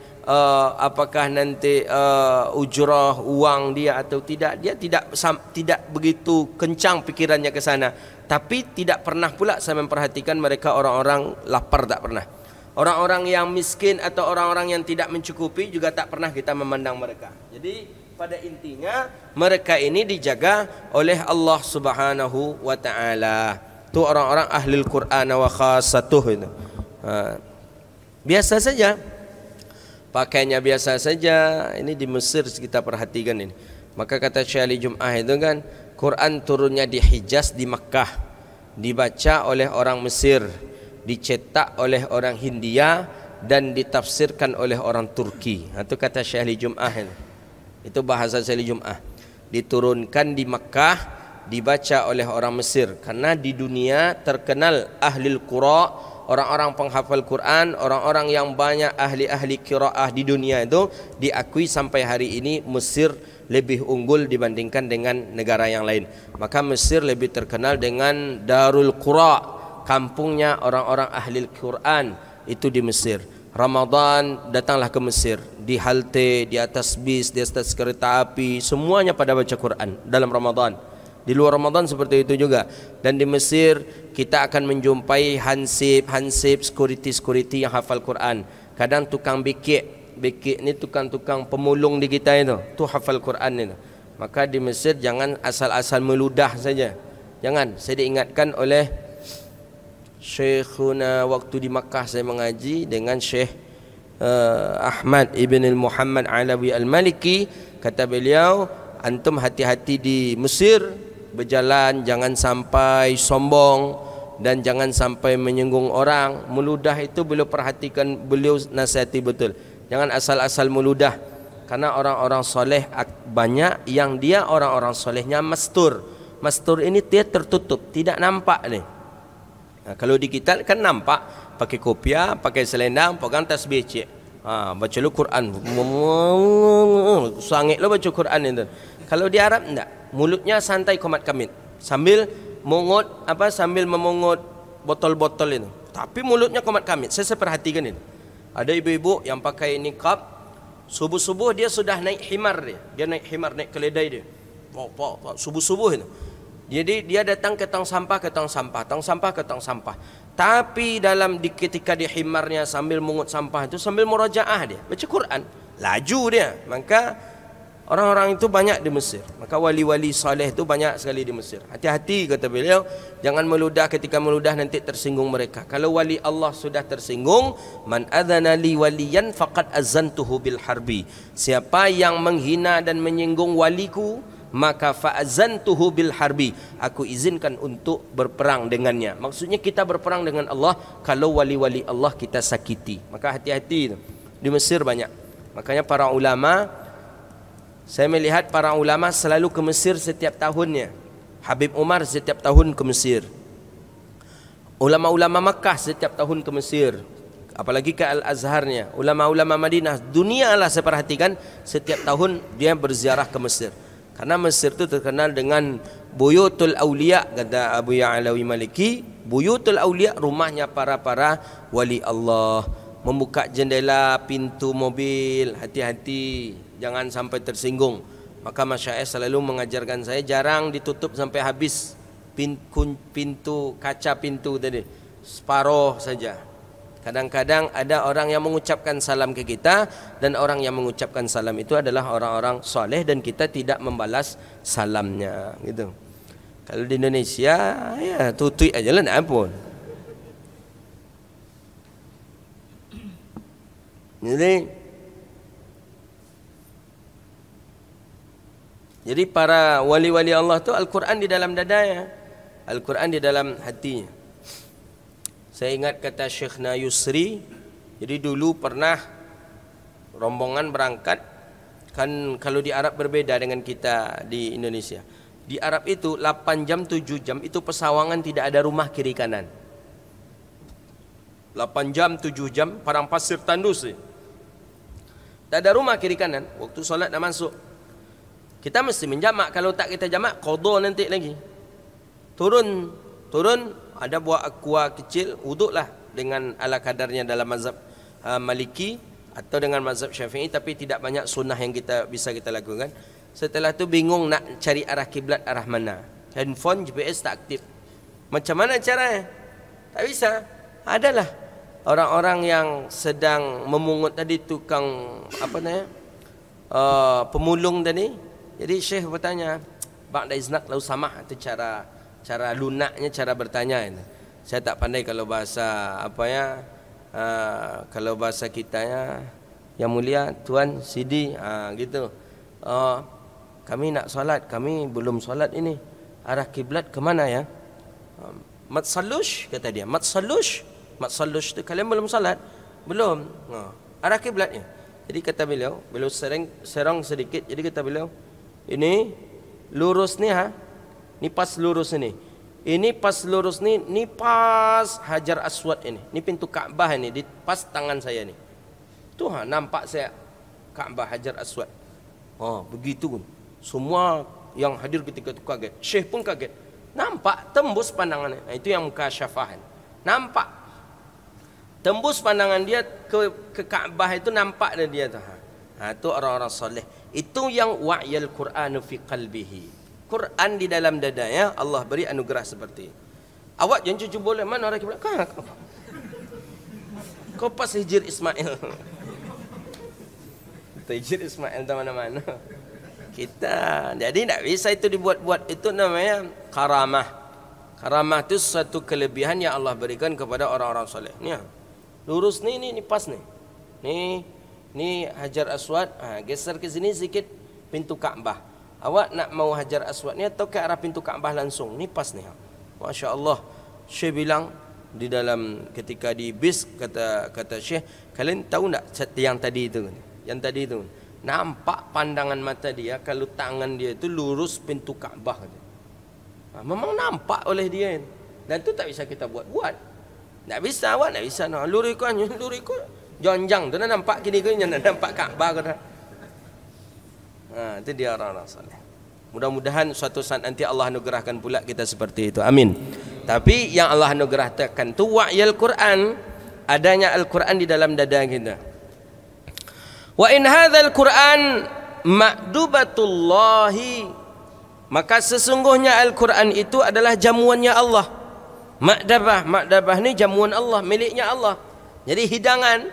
S1: ujrah uang dia atau tidak. Dia tidak begitu kencang pikirannya ke sana. Tapi tidak pernah pula saya memperhatikan mereka orang-orang lapar, tak pernah. Orang-orang yang miskin atau orang-orang yang tidak mencukupi juga tak pernah kita memandang mereka. Jadi pada intinya mereka ini dijaga oleh Allah Subhanahu wa taala. Itu orang-orang ahlul Quran wa khassatuh itu. Biasa saja. Pakainya biasa saja. Ini di Mesir kita perhatikan ini. Maka kata Syekh Ali Jum'ah itu kan, Quran turunnya di Hijaz, di Makkah, dibaca oleh orang Mesir, dicetak oleh orang Hindia, dan ditafsirkan oleh orang Turki. Itu kata Syekh Ali Jum'ah. Itu bahasa Syekh Ali Jum'ah. Diturunkan di Makkah, dibaca oleh orang Mesir. Karena di dunia terkenal ahlul qura, orang-orang penghafal Quran, orang-orang yang banyak ahli-ahli qiraah di dunia itu, diakui sampai hari ini Mesir lebih unggul dibandingkan dengan negara yang lain. Maka Mesir lebih terkenal dengan Darul Qura, kampungnya orang-orang ahli Quran itu di Mesir. Ramadan datanglah ke Mesir, di halte, di atas bis, di atas kereta api, semuanya pada baca Quran dalam Ramadan. Di luar Ramadan seperti itu juga. Dan di Mesir kita akan menjumpai hansip, security yang hafal Quran. Kadang tukang bekik ni tukang-tukang pemulung di kita itu, tu hafal Quran itu. Maka di Mesir jangan asal-asal meludah saja. Jangan. Saya diingatkan oleh Syekhuna waktu di Makkah saya mengaji dengan Syekh Ahmad ibn Muhammad Alawi Al-Maliki. Kata beliau, antum hati-hati di Mesir berjalan, jangan sampai sombong dan jangan sampai menyinggung orang. Meludah itu beliau perhatikan, beliau nasihati betul. Jangan asal-asal meludah. Karena orang-orang soleh banyak yang dia orang-orang solehnya mastur. Mastur ini dia tertutup, tidak nampak ni. Kalau di kita kan nampak, pakai kopiah, pakai selendang, pegang tasbih cik. Baca lu Quran. Sangit lu baca Quran itu. Kalau di Arab enggak, mulutnya santai komat kamit. Sambil mengut sambil memungut botol-botol itu. Tapi mulutnya komat kamit. Saya perhatikan ini. Ada ibu-ibu yang pakai niqab, subuh-subuh dia sudah naik himar dia. Dia naik himar, naik keledai dia. Subuh-subuh itu. Jadi dia datang ke tong sampah, tong sampah. Tapi ketika di himarnya sambil mengut sampah itu sambil murajaah dia, baca Quran, laju dia. Maka orang-orang itu banyak di Mesir. Maka wali-wali saleh itu banyak sekali di Mesir. Hati-hati kata beliau, jangan meludah. Ketika meludah nanti tersinggung mereka. Kalau wali Allah sudah tersinggung, man adzana li waliyan faqad azantuhu bil harbi. Siapa yang menghina dan menyinggung waliku, maka fa'azantuhu bil harbi, aku izinkan untuk berperang dengannya. Maksudnya kita berperang dengan Allah kalau wali-wali Allah kita sakiti. Maka hati-hati. Di Mesir banyak. Makanya para ulama, saya melihat para ulama selalu ke Mesir setiap tahunnya. Habib Umar setiap tahun ke Mesir. Ulama-ulama Makkah setiap tahun ke Mesir. Apalagi ke Al-Azharnya. Ulama-ulama Madinah, dunia lah saya perhatikan, setiap tahun dia berziarah ke Mesir. Karena Mesir itu terkenal dengan Buyutul Aulia, kata Abu Ya'lawi Maliki. Buyutul Aulia, rumahnya para wali Allah. Membuka jendela, pintu mobil, hati-hati, jangan sampai tersinggung. Maka masyayikh selalu mengajarkan saya, jarang ditutup sampai habis pintu, kaca pintu tadi, separuh saja. Kadang-kadang ada orang yang mengucapkan salam ke kita, dan orang yang mengucapkan salam itu adalah orang-orang soleh dan kita tidak membalas salamnya, gitu. Kalau di Indonesia, ya tutui aja lah, nak pun. Jadi para wali-wali Allah tu Al-Quran di dalam dadanya, Al-Quran di dalam hatinya. Saya ingat kata Syekhna Yusri, jadi dulu pernah rombongan berangkat, kan kalau di Arab berbeda dengan kita di Indonesia. Di Arab itu 8 jam 7 jam itu pesawangan tidak ada rumah kiri kanan. 8 jam 7 jam padang pasir tandus. Tak ada rumah kiri kanan. Waktu solat dah masuk, kita mesti menjamak. Kalau tak kita jamak, qadha nanti lagi. Turun ada buah aqua kecil, wuduklah dengan ala kadarnya dalam mazhab Maliki atau dengan mazhab Syafi'i, tapi tidak banyak sunnah yang bisa kita lakukan. Setelah tu bingung nak cari arah kiblat arah mana. Handphone GPS tak aktif. Macam mana caranya? Tak bisa. Adalah orang-orang yang sedang memungut tadi, tukang apa namanya? Pemulung tadi. Jadi Syekh bertanya, ba'da iznak lau samah, itu cara lunaknya, cara bertanya ini. Saya tak pandai kalau bahasa apa ya, kalau bahasa kita ya, yang mulia tuan Sidi, gitu. Kami nak solat, kami belum solat ini. Arah kiblat ke mana ya? Matsalush kata dia. Matsalush tu kalian belum solat? Belum. Arah kiblatnya. Jadi kata beliau serong sedikit. Jadi kata beliau, ini lurus ni ni pas lurus ini. Ini pas lurus ni pas Hajar Aswad ini. Ni pintu Kaabah ini, di pas tangan saya ni. Tu nampak saya Kaabah Hajar Aswad. Begitu. Semua yang hadir ketika itu kaget. Syekh pun kaget. Nampak tembus pandangannya. Itu yang mukasyafah. Nampak tembus pandangan dia ke Kaabah itu, nampak dia tu. Itu orang-orang soleh. Itu yang wa'yal Qur'anu fi qalbihi. Quran di dalam dadanya, Allah beri anugerah seperti. Awak jangan cucu boleh mana orang kiblat. Kau pas Hijir Ismail. Hijir Ismail di mana-mana. Kita jadi tak bisa itu dibuat-buat. Itu namanya karamah. Karamah itu satu kelebihan yang Allah berikan kepada orang-orang soleh. Ni lurus ni pas ni. Ni Hajar Aswad, geser ke sini sedikit pintu Kaabah. Awak nak mau Hajar Aswad ni atau ke arah pintu Kaabah langsung? Ni pas ni. Masya-Allah. Syekh bilang di dalam ketika di bis, kata Syekh, kalian tahu tak yang tadi itu? Yang tadi itu nampak pandangan mata dia, kalau tangan dia itu lurus pintu Kaabah. Memang nampak oleh dia. Dan itu tak bisa kita buat-buat. Tak bisa awak, tak bisa. Lurikun. Jonjang tu nampak kini ke, nampak Kaabah ke dah. Itu dia orang-orang saleh. Mudah-mudahan suatu saat nanti Allah anugerahkan pula kita seperti itu. Amin. Tapi yang Allah anugerahkan tu wa'yal Quran, adanya Al-Quran di dalam dada kita. Wa in hadzal Quran ma'dubatullahi, maka sesungguhnya Al-Quran itu adalah jamuannya Allah. Ma'dabah ni jamuan Allah, miliknya Allah. Jadi hidangan.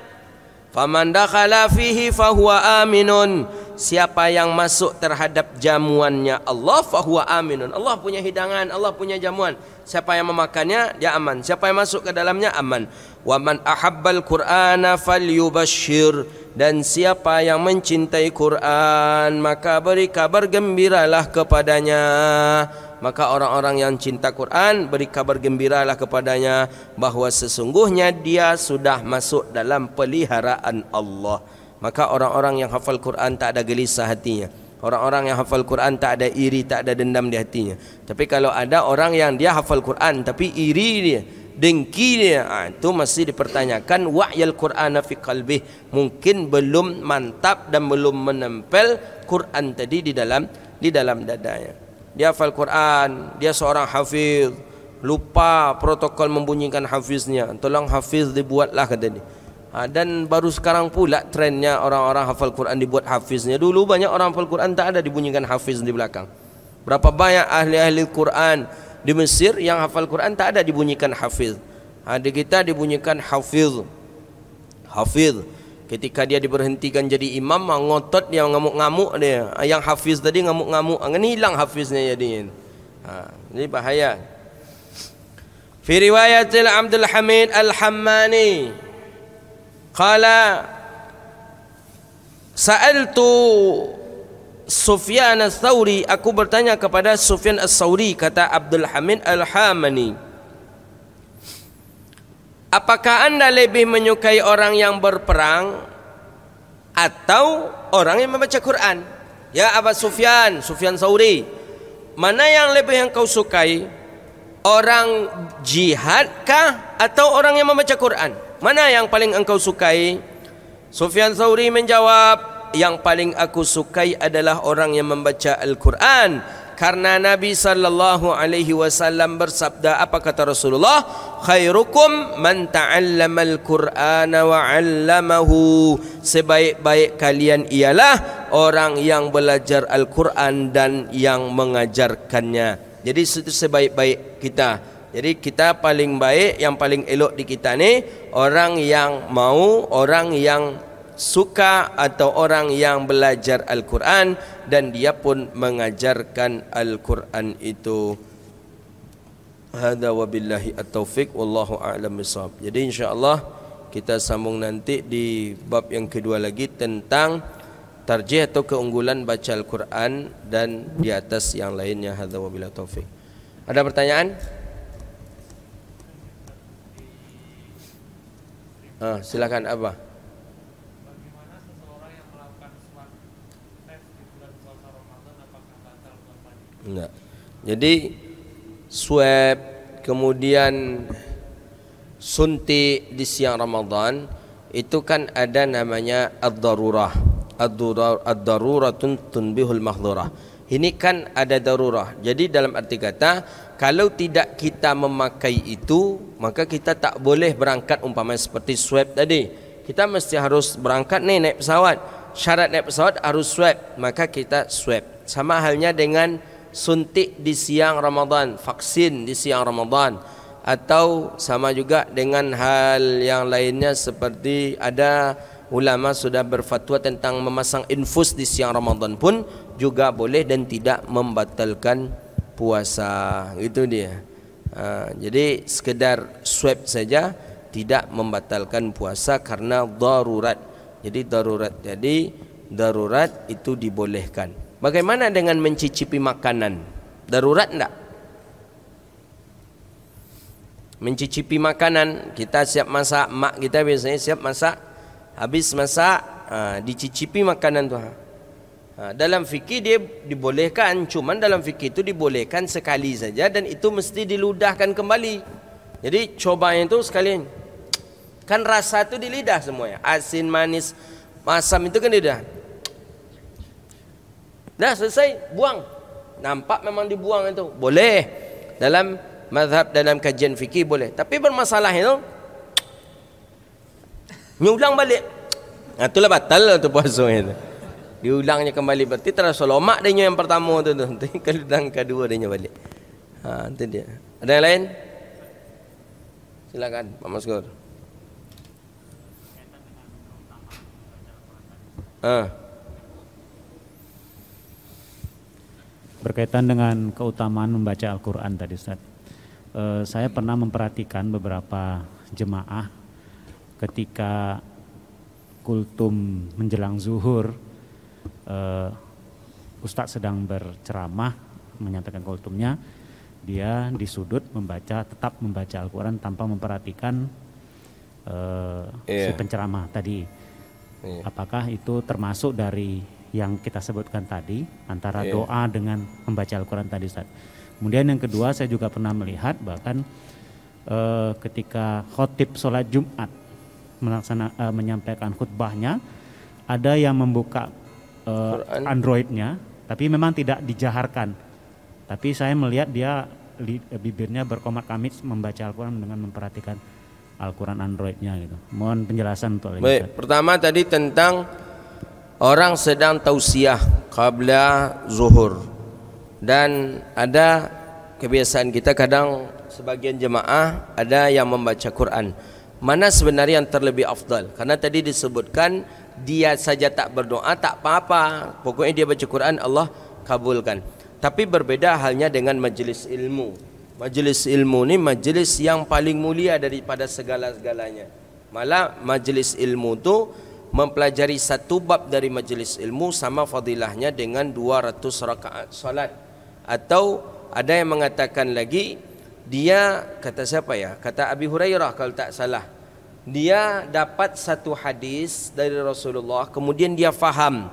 S1: Faman dakhala fihi fahuwa aminun. Siapa yang masuk terhadap jamuannya Allah, fahuwa aminun. Allah punya hidangan, Allah punya jamuan. Siapa yang memakannya, dia aman. Siapa yang masuk ke dalamnya, aman. Wa man ahabbal Qur'ana falyubashshir. Dan siapa yang mencintai Quran, maka beri kabar gembiralah kepadanya. Maka orang-orang yang cinta Quran, beri kabar gembiralah kepadanya bahawa sesungguhnya dia sudah masuk dalam peliharaan Allah. Maka orang-orang yang hafal Quran tak ada gelisah hatinya. Orang-orang yang hafal Quran tak ada iri, tak ada dendam di hatinya. Tapi kalau ada orang yang dia hafal Quran tapi iri dia, dengki dia, itu masih dipertanyakan wa'yal Qur'ana fi qalbih. Mungkin belum mantap dan belum menempel Quran tadi di dalam dadanya. Dia hafal Quran, dia seorang hafiz, lupa protokol membunyikan hafiznya. Tolong hafiz dibuatlah, kata dia. Dan baru sekarang pula trennya orang-orang hafal Quran dibuat hafiznya. Dulu banyak orang hafal Quran tak ada dibunyikan hafiz di belakang. Berapa banyak ahli-ahli Quran di Mesir yang hafal Quran tak ada dibunyikan hafiz. Di kita dibunyikan hafiz. Ketika dia diberhentikan jadi imam, ngotot dia, ngamuk-ngamuk dia. Yang hafiz tadi ngamuk-ngamuk, hilang hafiznya jadinya. Ini bahaya. Fi riwayatil Abdul Hamid Al-Hammani qala sa'altu Sufyan Ats-Tsauri, aku bertanya kepada Sufyan Ats-Tsauri, kata Abdul Hamid Al-Hammani, apakah anda lebih menyukai orang yang berperang atau orang yang membaca Quran? Ya Aba Sufyan, Sufyan Tsauri, mana yang lebih engkau sukai? Orang jihad kah atau orang yang membaca Quran? Mana yang paling engkau sukai? Sufyan Tsauri menjawab, yang paling aku sukai adalah orang yang membaca Al-Quran, karena Nabi sallallahu alaihi wasallam bersabda, apa kata Rasulullah? Khairukum man ta'allama al-Qur'ana wa 'allamahu. Sebaik-baik kalian ialah orang yang belajar Al-Quran dan yang mengajarkannya. Jadi itu sebaik-baik kita. Jadi kita paling baik, yang paling elok di kita ni orang yang mau, orang yang suka atau orang yang belajar Al-Quran dan dia pun mengajarkan Al-Quran itu. Hada wabillahi at-taufiq wallahu a'lam bissawab. Jadi insya-Allah kita sambung nanti di bab yang kedua lagi tentang tarjih atau keunggulan baca Al-Quran dan di atas yang lainnya. Hadza wabillahi taufik. Ada pertanyaan? Silakan Abah.
S2: Bagaimana seseorang yang melakukan swab test di bulan puasa Ramadan, apakah batal puasanya?
S1: Enggak. Jadi swab kemudian suntik di siang Ramadan itu kan ada namanya ad-darurah. Ad-daruratun tunbihul mahdhurah. Ini kan ada darurah. Jadi dalam arti kata, kalau tidak kita memakai itu, maka kita tak boleh berangkat, umpama seperti swab tadi. Kita mesti harus berangkat nih naik pesawat. Syarat naik pesawat harus swab, maka kita swab. Sama halnya dengan suntik di siang Ramadan, vaksin di siang Ramadan, atau sama juga dengan hal yang lainnya seperti ada ulama sudah berfatwa tentang memasang infus di siang Ramadan pun juga boleh dan tidak membatalkan puasa. Itu dia. Jadi sekedar swab saja tidak membatalkan puasa karena darurat. Jadi darurat itu dibolehkan. Bagaimana dengan mencicipi makanan? Darurat enggak? Mencicipi makanan, kita siap masak, mak kita biasanya siap masak, habis masak dicicipi makanan tu. Dalam fikih dia dibolehkan, cuman dalam fikih itu dibolehkan sekali saja dan itu mesti diludahkan kembali. Jadi cobain itu sekalian. Kan rasa itu di lidah semuanya, asin, manis, masam itu kan di lidah. Dah selesai, buang. Nampak memang dibuang itu. Boleh. Dalam mazhab, dalam kajian fikih boleh. Tapi bermasalah itu nyulang balik. Itulah batal tu puasa itu. Diulangnya kembali, berarti terasa lomak dia yang pertama tu. Nanti kalau yang kedua dia balik. Itu dia. Ada yang lain? Silakan Pak Masgur.
S3: Berkaitan dengan keutamaan membaca Al-Quran tadi Ustaz. Saya pernah memperhatikan beberapa jemaah ketika kultum menjelang zuhur, Ustaz sedang berceramah menyatakan kultumnya, dia di sudut tetap membaca Al-Quran tanpa memperhatikan si penceramah tadi. Apakah itu termasuk dari yang kita sebutkan tadi antara doa dengan membaca Al-Quran tadi Ustaz? Kemudian yang kedua, saya juga pernah melihat bahkan ketika khotib sholat Jumat menyampaikan khutbahnya, ada yang membuka Androidnya, tapi memang tidak dijaharkan. Tapi saya melihat dia bibirnya berkomat-kamit membaca Al-Quran dengan memperhatikan Al-Quran Androidnya gitu. Mohon penjelasan untuk ini.
S1: Baik, pertama tadi tentang orang sedang tausiah qabla zuhur, dan ada kebiasaan kita kadang sebagian jemaah ada yang membaca Quran. Mana sebenarnya yang terlebih afdal? Karena tadi disebutkan dia saja tak berdoa tak apa-apa, pokoknya dia baca Quran Allah kabulkan. Tapi berbeda halnya dengan majlis ilmu. Majlis ilmu ni majlis yang paling mulia daripada segala-galanya. Malah majlis ilmu tu mempelajari satu bab dari majlis ilmu sama fadilahnya dengan 200 rakaat salat. Atau ada yang mengatakan lagi, dia kata siapa ya? Kata Abi Hurairah kalau tak salah. Dia dapat satu hadis dari Rasulullah, kemudian dia faham,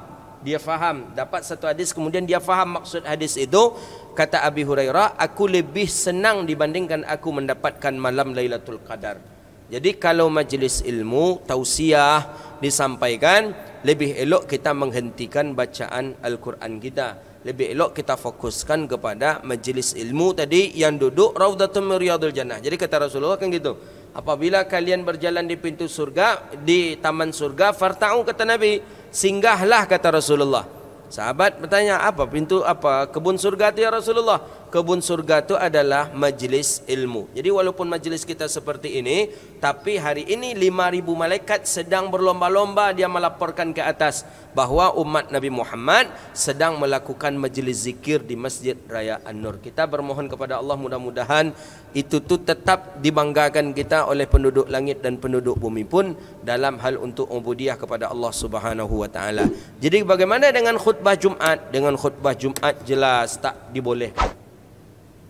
S1: dapat satu hadis kemudian dia faham maksud hadis itu. Kata Abi Hurairah, aku lebih senang dibandingkan aku mendapatkan malam Lailatul Qadar. Jadi kalau majlis ilmu tausiah disampaikan, lebih elok kita menghentikan bacaan Al-Quran kita, lebih elok kita fokuskan kepada majlis ilmu tadi yang duduk Raudhatun min Riyadil Jannah. Jadi kata Rasulullah kan gitu, apabila kalian berjalan di pintu surga, di taman surga, farta'u, kata Nabi, singgahlah, kata Rasulullah. Sahabat bertanya, apa pintu, apa kebun surga itu ya Rasulullah? Kebun surga itu adalah majlis ilmu. Jadi walaupun majlis kita seperti ini, tapi hari ini 5.000 malaikat sedang berlomba-lomba, dia melaporkan ke atas bahawa umat Nabi Muhammad sedang melakukan majlis zikir di Masjid Raya An-Nur. Kita bermohon kepada Allah, mudah-mudahan itu tu tetap dibanggakan kita oleh penduduk langit dan penduduk bumi pun dalam hal untuk ubudiah kepada Allah Subhanahu wa taala. Jadi bagaimana dengan khutbah Jumaat? Dengan khutbah Jumaat jelas tak dibolehkan.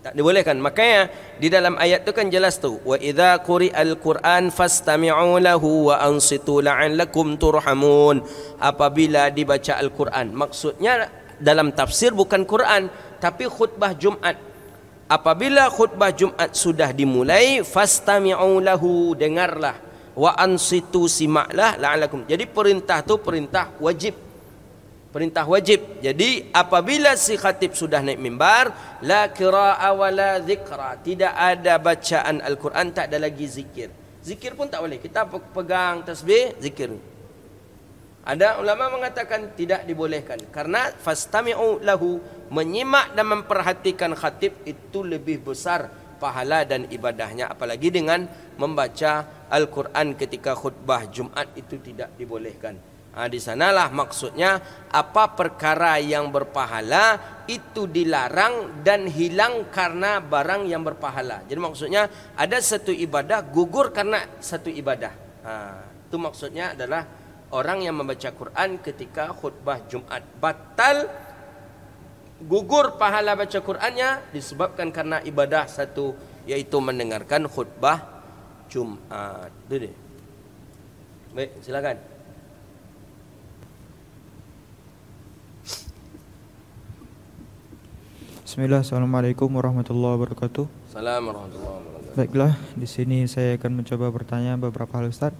S1: Tak dibolehkan. Makanya di dalam ayat tu kan jelas tu, wa idza quri'al Qur'an fastami'u lahu wa ansitu la'allakum turhamun. Apabila dibaca Al-Quran, maksudnya dalam tafsir bukan Quran tapi khutbah Jumaat. Apabila khutbah Jumaat sudah dimulai, fastami'u lahu, dengarlah, wa ansitu, simaklah, la'allakum. Jadi perintah tu perintah wajib. Perintah wajib. Jadi apabila si khatib sudah naik mimbar, la qira'a wa la zikra, tidak ada bacaan Al-Quran, tak ada lagi zikir. Zikir pun tak boleh. Kita pegang tasbih, zikir. Ada ulama mengatakan tidak dibolehkan karena fastami'u lahu, menyimak dan memperhatikan khatib itu lebih besar pahala dan ibadahnya, apalagi dengan membaca Al-Quran ketika khutbah Jumaat itu tidak dibolehkan. Di sanalah maksudnya apa perkara yang berpahala itu dilarang dan hilang karena barang yang berpahala. Jadi maksudnya ada satu ibadah gugur karena satu ibadah. Itu maksudnya adalah orang yang membaca Quran ketika khutbah Jumaat batal, gugur pahala baca Qurannya disebabkan karena ibadah satu, yaitu mendengarkan khutbah Jumaat. Itu dia. Baik, silakan.
S4: Bismillah, assalamualaikum warahmatullahi wabarakatuh.
S1: Assalamualaikum warahmatullahi wabarakatuh.
S4: Baiklah, di sini saya akan mencoba bertanya beberapa hal, Ustaz.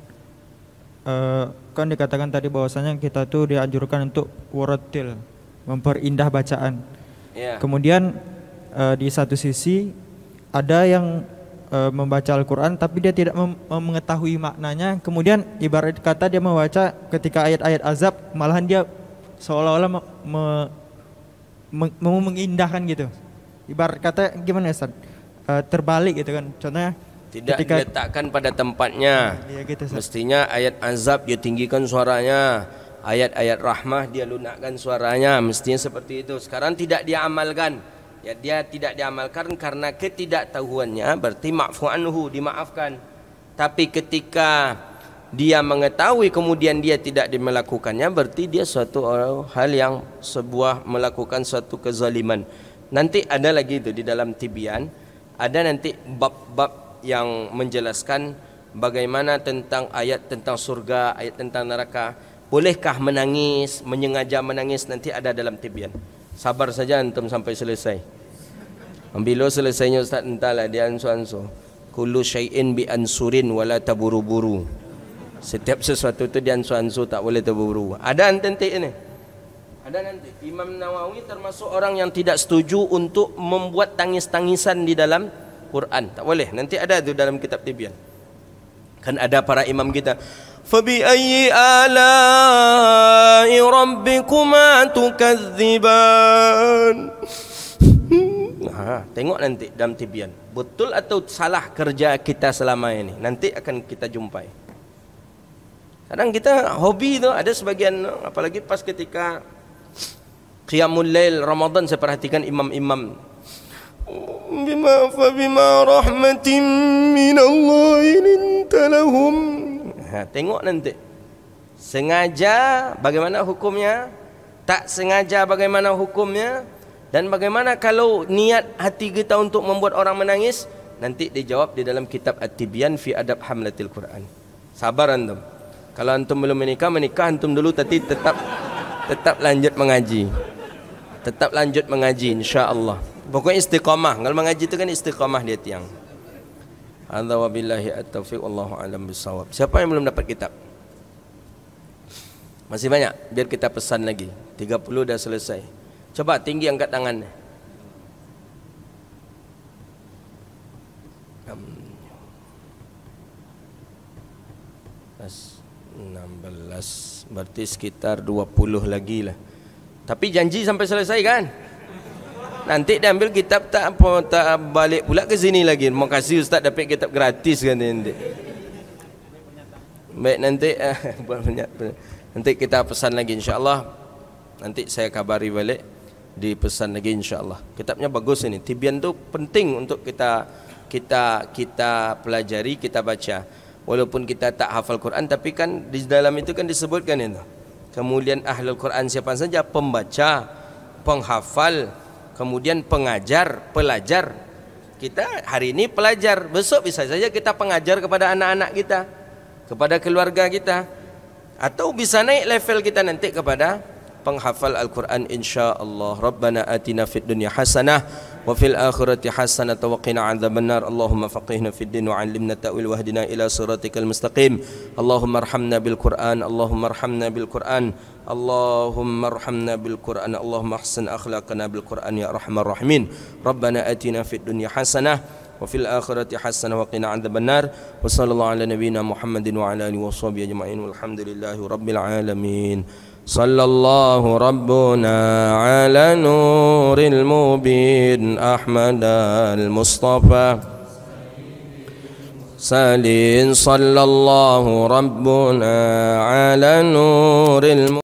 S4: Kan dikatakan tadi bahwasanya kita tuh dianjurkan untuk warattil, memperindah bacaan.
S1: Yeah.
S4: Kemudian di satu sisi ada yang membaca Al-Quran tapi dia tidak mengetahui maknanya. Kemudian ibarat kata dia membaca ketika ayat-ayat azab, malahan dia seolah-olah mau mengindahkan gitu. Ibarat kata gimana ya, Ustaz? Terbalik gitu kan. Contohnya
S1: tidak diletakkan pada tempatnya.
S4: Iya gitu, Ustaz.
S1: Mestinya ayat azab dia tinggikan suaranya, ayat-ayat rahmah dia lunakkan suaranya, mestinya seperti itu. Sekarang tidak diamalkan. Ya, dia tidak diamalkan karena ketidaktahuannya, berarti ma'fu anhu, dimaafkan. Tapi ketika dia mengetahui kemudian dia tidak melakukannya, berarti dia suatu hal yang melakukan suatu kezaliman. Nanti ada lagi itu di dalam Tibyan, ada nanti bab-bab yang menjelaskan bagaimana tentang ayat tentang surga, ayat tentang neraka. Bolehkah menangis, menyengaja menangis, nanti ada dalam Tibyan. Sabar saja antum sampai selesai. Bila selesainya Ustaz, entahlah dia ansu-ansu. Kullu syai'in bi ansurin wala taburu-buru. Setiap sesuatu itu diansu-ansu, tak boleh terburu-buru. Ada nanti ini. Ada nanti. Imam Nawawi termasuk orang yang tidak setuju untuk membuat tangis-tangisan di dalam Quran. Tak boleh. Nanti ada itu dalam kitab Tibyan. Kan ada para imam kita. Fabi ayyi ala'i rabbikuma tukadziban. Tengok nanti dalam Tibyan. Betul atau salah kerja kita selama ini. Nanti akan kita jumpai. Kadang kita hobi tu, ada sebagian, apalagi pas ketika Qiyamul Lail Ramadan saya perhatikan imam-imam. Bima rahmatin minallahi linta lahum. Tengok nanti. Sengaja bagaimana hukumnya? Tak sengaja bagaimana hukumnya? Dan bagaimana kalau niat hati kita untuk membuat orang menangis? Nanti dijawab di dalam kitab At-Tibyan fi Adab Hamlatil Quran. Sabar antum. Kalau antum belum menikah antum dulu, tapi tetap lanjut mengaji. Tetap lanjut mengaji insya-Allah. Pokoknya istiqamah. Kalau mengaji itu kan istiqamah dia tiang. Hadza wabillahi at-taufiq wallahu alam bisawab. Siapa yang belum dapat kitab? Masih banyak, biar kita pesan lagi. 30 dah selesai. Coba tinggi angkat tangan. 16, berarti sekitar 20 lagi lah. Tapi janji sampai selesai kan? Nanti dia ambil kitab tak balik pula ke sini lagi. Terima kasih Ustaz dapat kitab gratis kan nanti. Baik, nanti kita pesan lagi insya-Allah. Nanti saya kabari balik, dipesan lagi insya-Allah. Kitabnya bagus ini. Tibyan tu penting untuk kita pelajari, kita baca. Walaupun kita tak hafal Quran, tapi kan di dalam itu kan disebutkan itu. Kemudian ahlul Quran siapa saja? Pembaca, penghafal, kemudian pengajar, pelajar. Kita hari ini pelajar, besok bisa saja kita pengajar kepada anak-anak kita, kepada keluarga kita, atau bisa naik level kita nanti kepada penghafal Al-Quran insya-Allah. Rabbana atina fid dunya hasanah wa fil akhirati hasanah wa qina adzabannar. Allahumma faqihna fid din wa 'allimna ta'wil wahdina ila siratikal mustaqim. Allahumma arhamna bil Qur'an, Allahumma arhamna bil Qur'an, Allahumma arhamna bil Qur'an, Allahumma ahsin akhlaqana bil Qur'an ya arhamar rahimin. Rabbana atina fid dunya hasanah wa fil akhirati hasanah wa qina adzabannar. Wa sallallahu ala nabiyyina Muhammadin wa ala alihi washabihi ajma'in walhamdulillahi rabbil alamin. Sallallahu Rabbuna ala nuril mubin Ahmad al-Mustafa Salin. Sallallahu Rabbuna ala nuril